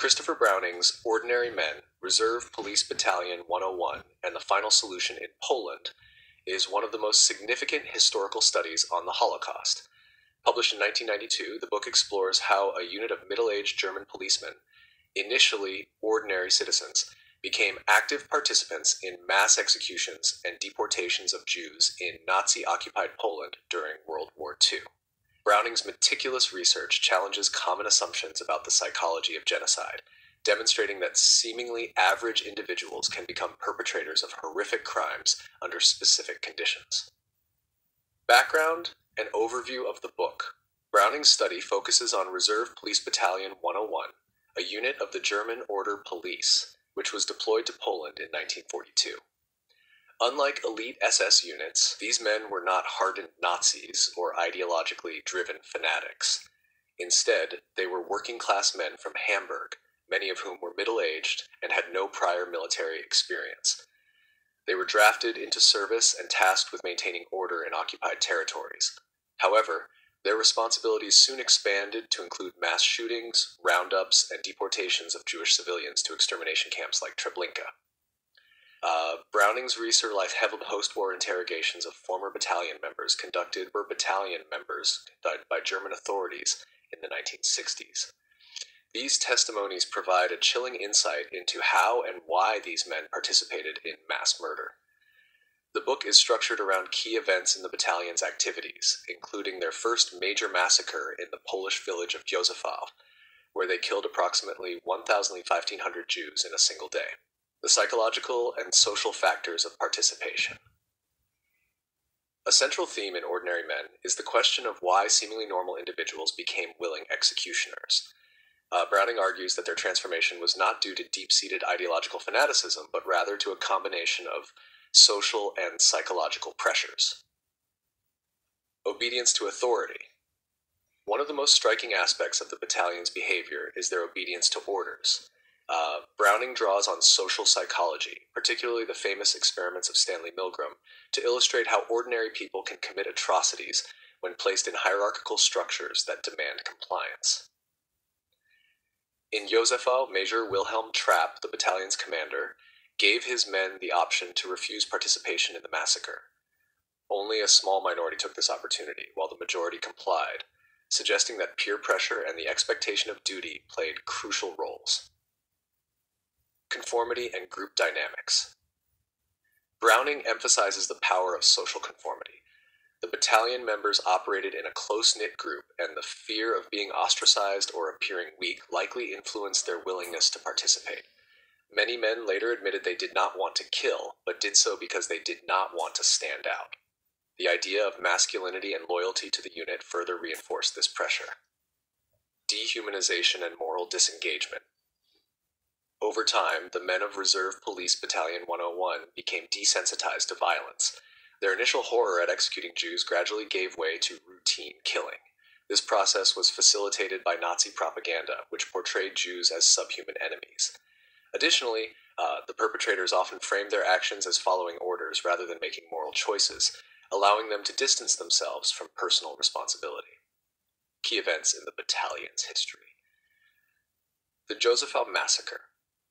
Christopher Browning's Ordinary Men, Reserve Police Battalion 101, and the Final Solution in Poland is one of the most significant historical studies on the Holocaust. Published in 1992, the book explores how a unit of middle-aged German policemen, initially ordinary citizens, became active participants in mass executions and deportations of Jews in Nazi-occupied Poland during World War II. Browning's meticulous research challenges common assumptions about the psychology of genocide, demonstrating that seemingly average individuals can become perpetrators of horrific crimes under specific conditions. Background and overview of the book. Browning's study focuses on Reserve Police Battalion 101, a unit of the German Order Police, which was deployed to Poland in 1942. Unlike elite SS units, these men were not hardened Nazis or ideologically driven fanatics. Instead, they were working-class men from Hamburg, many of whom were middle-aged and had no prior military experience. They were drafted into service and tasked with maintaining order in occupied territories. However, their responsibilities soon expanded to include mass shootings, roundups, and deportations of Jewish civilians to extermination camps like Treblinka. Browning's research held post-war interrogations of former battalion members conducted by German authorities in the 1960s. These testimonies provide a chilling insight into how and why these men participated in mass murder. The book is structured around key events in the battalion's activities, including their first major massacre in the Polish village of Józefów, where they killed approximately 1,500 Jews in a single day. The psychological and social factors of participation. A central theme in Ordinary Men is the question of why seemingly normal individuals became willing executioners. Browning argues that their transformation was not due to deep-seated ideological fanaticism, but rather to a combination of social and psychological pressures. Obedience to authority. One of the most striking aspects of the battalion's behavior is their obedience to orders. Browning draws on social psychology, particularly the famous experiments of Stanley Milgram, to illustrate how ordinary people can commit atrocities when placed in hierarchical structures that demand compliance. In Józefów, Major Wilhelm Trapp, the battalion's commander, gave his men the option to refuse participation in the massacre. Only a small minority took this opportunity, while the majority complied, suggesting that peer pressure and the expectation of duty played crucial roles. Conformity and group dynamics. Browning emphasizes the power of social conformity. The battalion members operated in a close-knit group, and the fear of being ostracized or appearing weak likely influenced their willingness to participate. Many men later admitted they did not want to kill, but did so because they did not want to stand out. The idea of masculinity and loyalty to the unit further reinforced this pressure. Dehumanization and moral disengagement. Over time, the men of Reserve Police Battalion 101 became desensitized to violence. Their initial horror at executing Jews gradually gave way to routine killing. This process was facilitated by Nazi propaganda, which portrayed Jews as subhuman enemies. Additionally, the perpetrators often framed their actions as following orders rather than making moral choices, allowing them to distance themselves from personal responsibility. Key events in the battalion's history. The Józefów Massacre.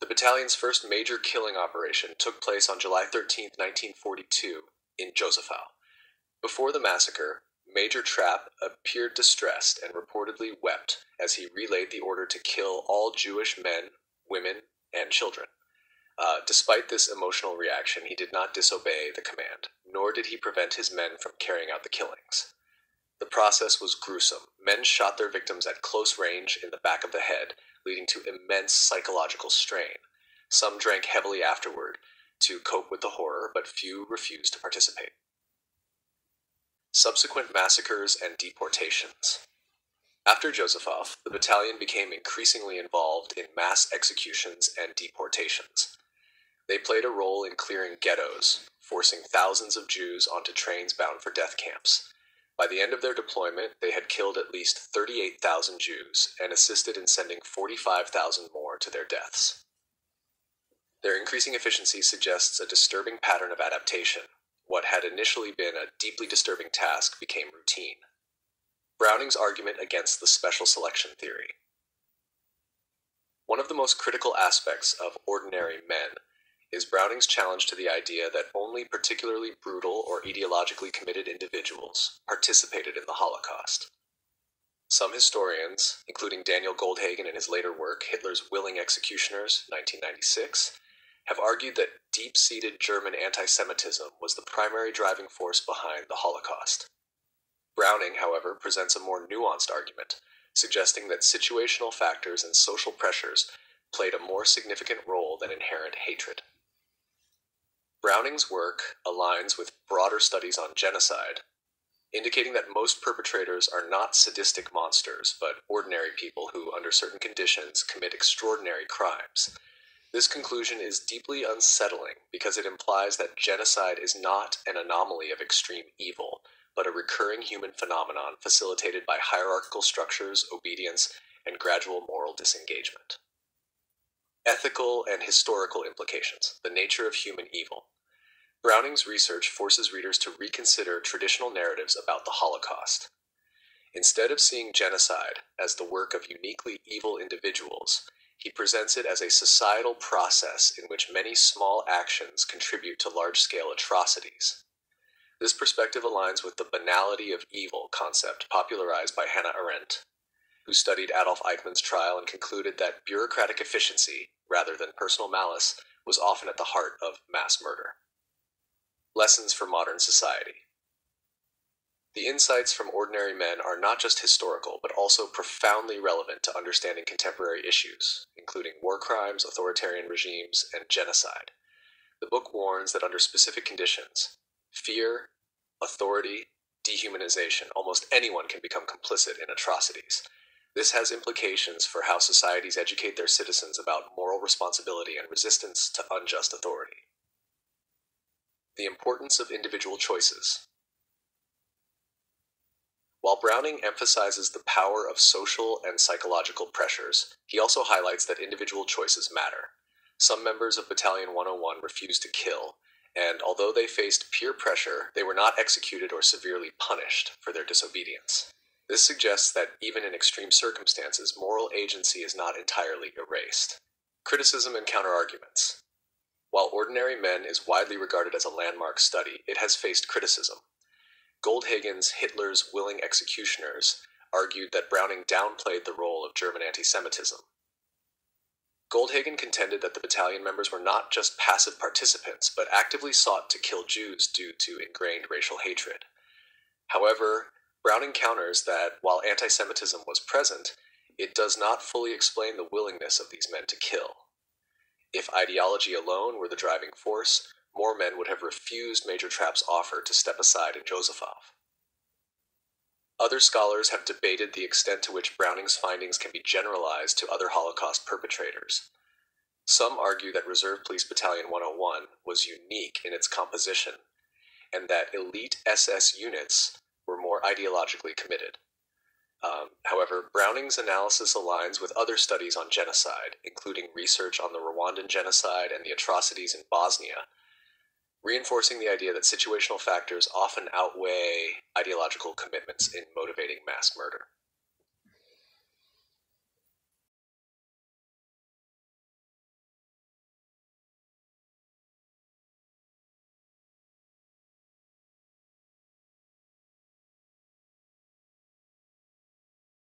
The battalion's first major killing operation took place on July 13, 1942, in Józefów. Before the massacre, Major Trapp appeared distressed and reportedly wept as he relayed the order to kill all Jewish men, women, and children. Despite this emotional reaction, he did not disobey the command, nor did he prevent his men from carrying out the killings. The process was gruesome. Men shot their victims at close range in the back of the head, leading to immense psychological strain. Some drank heavily afterward to cope with the horror, but few refused to participate. Subsequent massacres and deportations. After Józefów, the battalion became increasingly involved in mass executions and deportations. They played a role in clearing ghettos, forcing thousands of Jews onto trains bound for death camps. By the end of their deployment, they had killed at least 38,000 Jews and assisted in sending 45,000 more to their deaths. Their increasing efficiency suggests a disturbing pattern of adaptation. What had initially been a deeply disturbing task became routine. Browning's argument against the special selection theory. One of the most critical aspects of Ordinary Men is Browning's challenge to the idea that only particularly brutal or ideologically committed individuals participated in the Holocaust. Some historians, including Daniel Goldhagen in his later work, Hitler's Willing Executioners, 1996, have argued that deep-seated German anti-Semitism was the primary driving force behind the Holocaust. Browning, however, presents a more nuanced argument, suggesting that situational factors and social pressures played a more significant role than inherent hatred. Browning's work aligns with broader studies on genocide, indicating that most perpetrators are not sadistic monsters, but ordinary people who, under certain conditions, commit extraordinary crimes. This conclusion is deeply unsettling because it implies that genocide is not an anomaly of extreme evil, but a recurring human phenomenon facilitated by hierarchical structures, obedience, and gradual moral disengagement. Ethical and historical implications, the nature of human evil. Browning's research forces readers to reconsider traditional narratives about the Holocaust. Instead of seeing genocide as the work of uniquely evil individuals, he presents it as a societal process in which many small actions contribute to large-scale atrocities. This perspective aligns with the banality of evil concept popularized by Hannah Arendt, who studied Adolf Eichmann's trial and concluded that bureaucratic efficiency, rather than personal malice, was often at the heart of mass murder. Lessons for modern society. The insights from Ordinary Men are not just historical, but also profoundly relevant to understanding contemporary issues, including war crimes, authoritarian regimes, and genocide. The book warns that under specific conditions, fear, authority, dehumanization, almost anyone can become complicit in atrocities. This has implications for how societies educate their citizens about moral responsibility and resistance to unjust authority. The importance of individual choices. While Browning emphasizes the power of social and psychological pressures, he also highlights that individual choices matter. Some members of Battalion 101 refused to kill, and although they faced peer pressure, they were not executed or severely punished for their disobedience. This suggests that even in extreme circumstances, moral agency is not entirely erased. Criticism and counterarguments. While Ordinary Men is widely regarded as a landmark study, it has faced criticism. Goldhagen's Hitler's Willing Executioners argued that Browning downplayed the role of German anti-Semitism. Goldhagen contended that the battalion members were not just passive participants, but actively sought to kill Jews due to ingrained racial hatred. However, Browning counters that while anti-Semitism was present, it does not fully explain the willingness of these men to kill. If ideology alone were the driving force, more men would have refused Major Trapp's offer to step aside in Josefov. Other scholars have debated the extent to which Browning's findings can be generalized to other Holocaust perpetrators. Some argue that Reserve Police Battalion 101 was unique in its composition, and that elite SS units were more ideologically committed. However, Browning's analysis aligns with other studies on genocide, including research on the Rwandan genocide and the atrocities in Bosnia, reinforcing the idea that situational factors often outweigh ideological commitments in motivating mass murder.